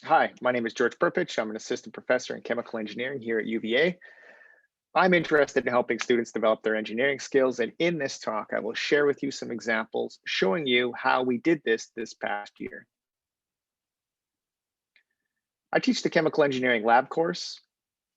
Hi, my name is George Prpich. I'm an assistant professor in chemical engineering here at UVA. I'm interested in helping students develop their engineering skills, and in this talk, I will share with you some examples showing you how we did this past year. I teach the chemical engineering lab course,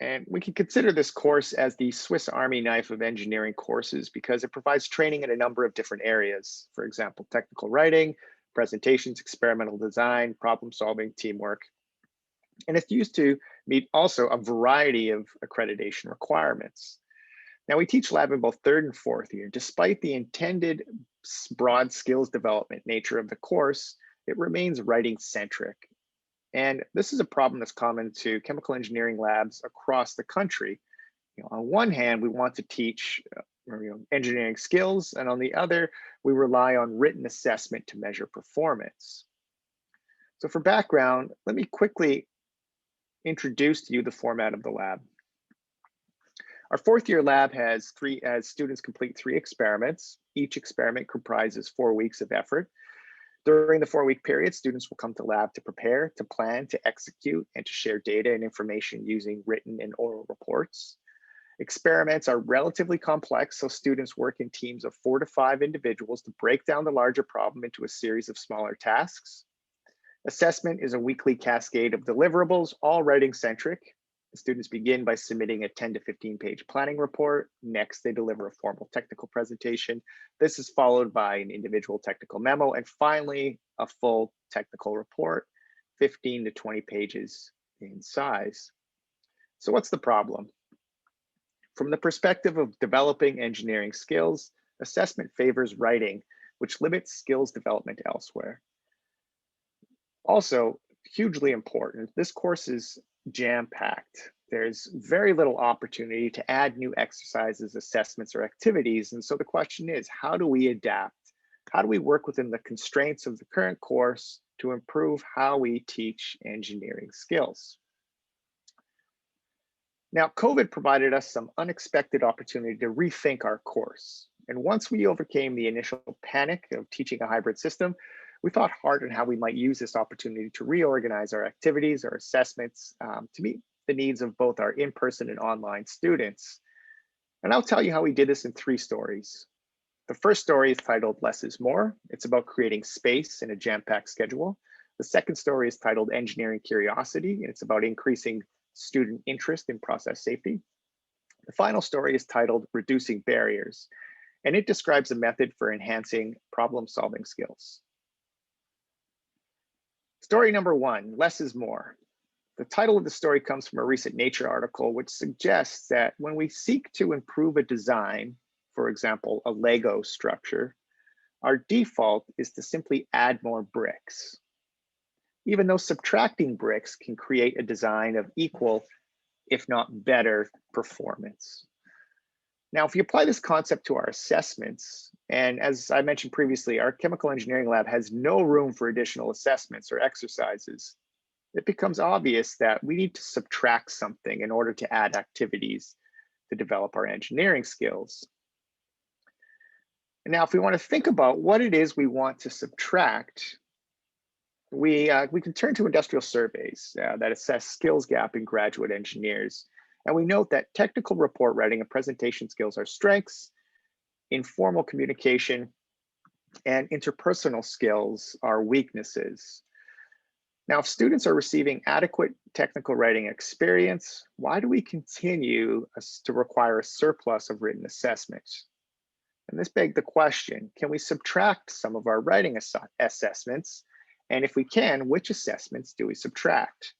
and we can consider this course as the Swiss Army knife of engineering courses because it provides training in a number of different areas. For example, technical writing, presentations, experimental design, problem solving, teamwork, and it's used to meet also a variety of accreditation requirements. Now, we teach lab in both third and fourth year. Despite the intended broad skills development nature of the course, it remains writing centric. And this is a problem that's common to chemical engineering labs across the country. On one hand, we want to teach engineering skills, and on the other, we rely on written assessment to measure performance. So for background, let me quickly introduce to you the format of the lab. Our fourth year lab has students complete 3 experiments. Each experiment comprises 4 weeks of effort. During the 4-week period, students will come to lab to prepare, to plan, to execute, and to share data and information using written and oral reports. Experiments are relatively complex, so students work in teams of 4 to 5 individuals to break down the larger problem into a series of smaller tasks. Assessment is a weekly cascade of deliverables, all writing centric. Students begin by submitting a 10 to 15 page planning report. Next, they deliver a formal technical presentation. This is followed by an individual technical memo, and finally, a full technical report, 15 to 20 pages in size. So what's the problem? From the perspective of developing engineering skills, assessment favors writing, which limits skills development elsewhere. Also, hugely important, this course is jam-packed. There's very little opportunity to add new exercises, assessments, or activities. And so the question is, how do we adapt? How do we work within the constraints of the current course to improve how we teach engineering skills? Now, COVID provided us some unexpected opportunity to rethink our course. And once we overcame the initial panic of teaching a hybrid system, we thought hard on how we might use this opportunity to reorganize our activities, our assessments, to meet the needs of both our in-person and online students. And I'll tell you how we did this in 3 stories. The first story is titled Less is More. It's about creating space in a jam-packed schedule. The second story is titled Engineering Curiosity, and it's about increasing student interest in process safety. The final story is titled Reducing Barriers, and it describes a method for enhancing problem-solving skills. Story number 1, Less is More. The title of the story comes from a recent Nature article, which suggests that when we seek to improve a design, for example, a Lego structure, our default is to simply add more bricks, even though subtracting bricks can create a design of equal, if not better, performance. Now, if you apply this concept to our assessments, and as I mentioned previously, our chemical engineering lab has no room for additional assessments or exercises, it becomes obvious that we need to subtract something in order to add activities to develop our engineering skills. And now, if we want to think about what it is we want to subtract, we can turn to industrial surveys that assess skills gap in graduate engineers. And we note that technical report writing and presentation skills are strengths, informal communication, and interpersonal skills are weaknesses. Now, if students are receiving adequate technical writing experience, why do we continue to require a surplus of written assessments? And this begs the question, can we subtract some of our writing assessments? And if we can, which assessments do we subtract?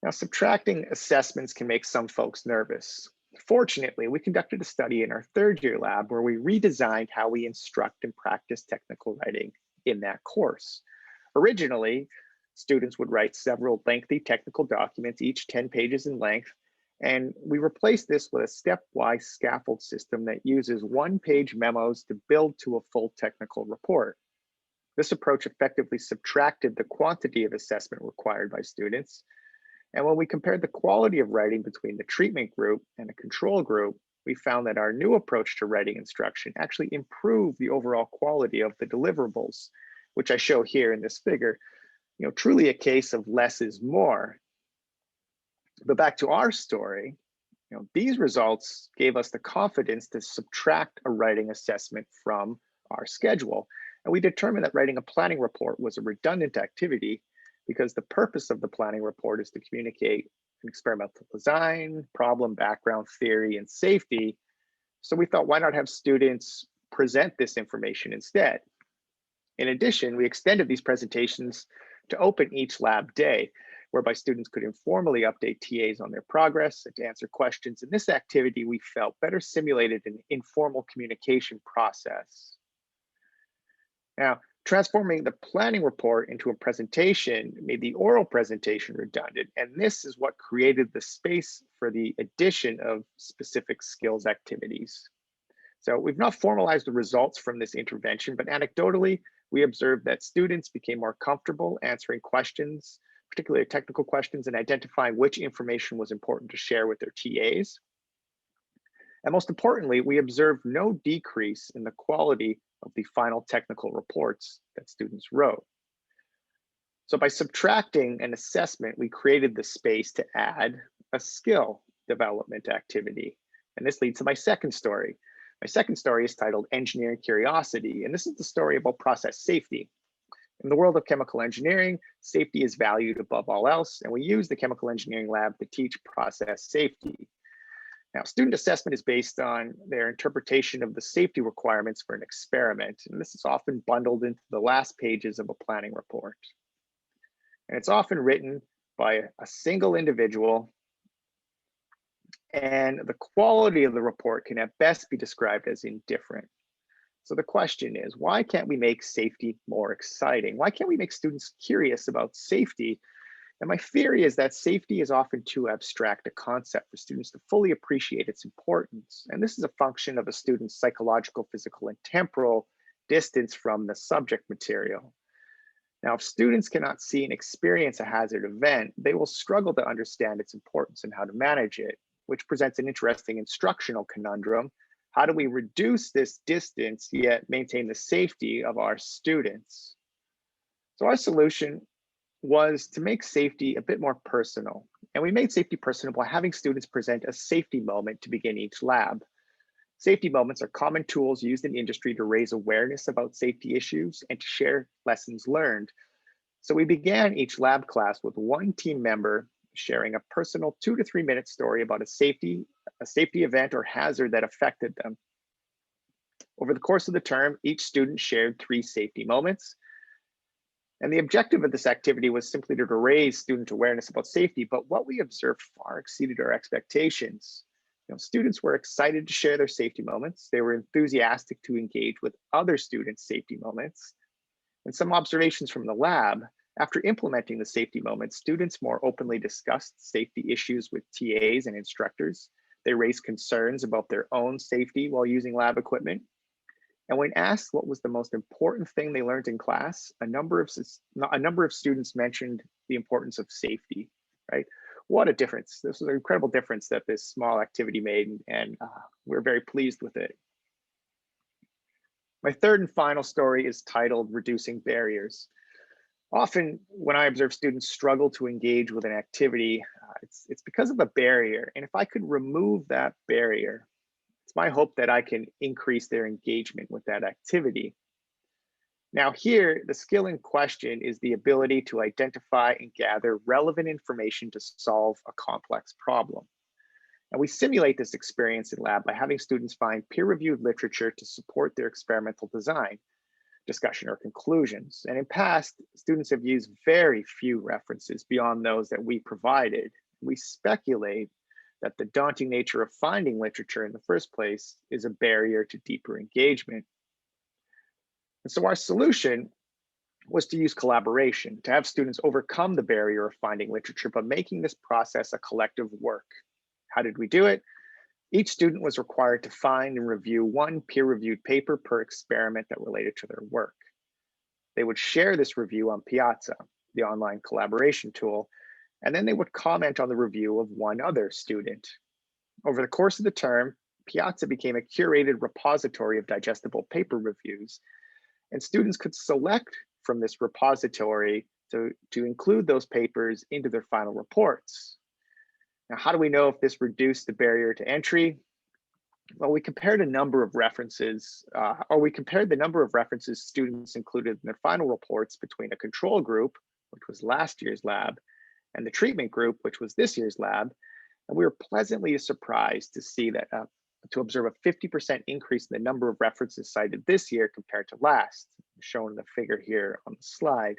Now, subtracting assessments can make some folks nervous. Fortunately, we conducted a study in our 3rd year lab where we redesigned how we instruct and practice technical writing in that course. Originally, students would write several lengthy technical documents, each 10 pages in length, and we replaced this with a stepwise scaffold system that uses 1-page memos to build to a full technical report. This approach effectively subtracted the quantity of assessment required by students. And when we compared the quality of writing between the treatment group and a control group, we found that our new approach to writing instruction actually improved the overall quality of the deliverables, which I show here in this figure. truly a case of less is more. But back to our story, these results gave us the confidence to subtract a writing assessment from our schedule. And we determined that writing a planning report was a redundant activity because the purpose of the planning report is to communicate an experimental design, problem, background, theory, and safety. So we thought, why not have students present this information instead? In addition, we extended these presentations to open each lab day, whereby students could informally update TAs on their progress and to answer questions. In this activity, we felt better simulated an informal communication process. Now, transforming the planning report into a presentation made the oral presentation redundant, and this is what created the space for the addition of specific skills activities. So we've not formalized the results from this intervention, but anecdotally, we observed that students became more comfortable answering questions, particularly technical questions, and identifying which information was important to share with their TAs. And most importantly, we observed no decrease in the quality of the final technical reports that students wrote. So by subtracting an assessment, we created the space to add a skill development activity. And this leads to my second story. My second story is titled Engineering Curiosity, and this is the story about process safety. In the world of chemical engineering, safety is valued above all else, and we use the chemical engineering lab to teach process safety. Now, student assessment is based on their interpretation of the safety requirements for an experiment, and this is often bundled into the last pages of a planning report. And it's often written by a single individual, and the quality of the report can at best be described as indifferent. So the question is, why can't we make safety more exciting? Why can't we make students curious about safety? And my theory is that safety is often too abstract a concept for students to fully appreciate its importance. And this is a function of a student's psychological, physical, and temporal distance from the subject material. Now, if students cannot see and experience a hazard event, they will struggle to understand its importance and how to manage it, which presents an interesting instructional conundrum. How do we reduce this distance yet maintain the safety of our students? So our solution was to make safety a bit more personal. And we made safety personal by having students present a safety moment to begin each lab. Safety moments are common tools used in industry to raise awareness about safety issues and to share lessons learned. So we began each lab class with one team member sharing a personal 2 to 3 minute story about a safety event or hazard that affected them. Over the course of the term, each student shared 3 safety moments. And the objective of this activity was simply to raise student awareness about safety, but what we observed far exceeded our expectations. Students were excited to share their safety moments. They were enthusiastic to engage with other students' safety moments. And some observations from the lab: after implementing the safety moments, students more openly discussed safety issues with TAs and instructors. They raised concerns about their own safety while using lab equipment. And when asked what was the most important thing they learned in class, a number of students mentioned the importance of safety, right? What a difference. This was an incredible difference that this small activity made, and we're very pleased with it. My third and final story is titled Reducing Barriers. Often when I observe students struggle to engage with an activity, it's because of a barrier. And if I could remove that barrier, it's my hope that I can increase their engagement with that activity. Now here, the skill in question is the ability to identify and gather relevant information to solve a complex problem. And we simulate this experience in lab by having students find peer-reviewed literature to support their experimental design, discussion, or conclusions. And in past, students have used very few references beyond those that we provided. We speculate that the daunting nature of finding literature in the first place is a barrier to deeper engagement. And so our solution was to use collaboration, to have students overcome the barrier of finding literature, but making this process a collective work. How did we do it? Each student was required to find and review one peer-reviewed paper per experiment that related to their work. They would share this review on Piazza, the online collaboration tool, and then they would comment on the review of one other student. Over the course of the term, Piazza became a curated repository of digestible paper reviews, and students could select from this repository to include those papers into their final reports. Now, how do we know if this reduced the barrier to entry? Well, we compared the number of references students included in their final reports between a control group, which was last year's lab, and the treatment group, which was this year's lab. And we were pleasantly surprised to see that, to observe a 50% increase in the number of references cited this year compared to last, shown in the figure here on the slide.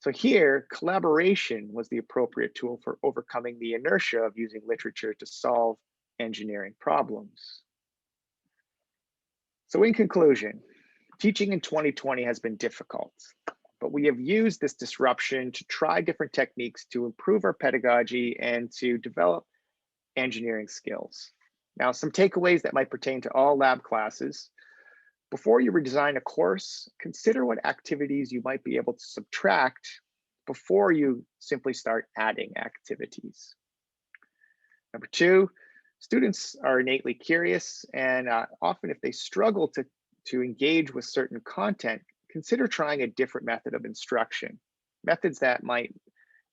So here, collaboration was the appropriate tool for overcoming the inertia of using literature to solve engineering problems. So in conclusion, teaching in 2020 has been difficult, but we have used this disruption to try different techniques to improve our pedagogy and to develop engineering skills. Now, some takeaways that might pertain to all lab classes. Before you redesign a course, consider what activities you might be able to subtract before you simply start adding activities. Number two, students are innately curious, and often if they struggle to engage with certain content, consider trying a different method of instruction, methods that might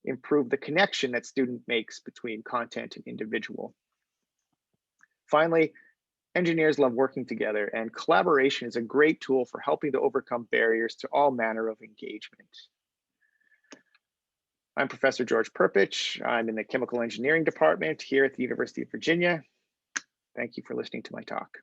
improve the connection that student makes between content and individual. Finally, engineers love working together, and collaboration is a great tool for helping to overcome barriers to all manner of engagement. I'm Professor George Prpich. I'm in the Chemical Engineering Department here at the University of Virginia. Thank you for listening to my talk.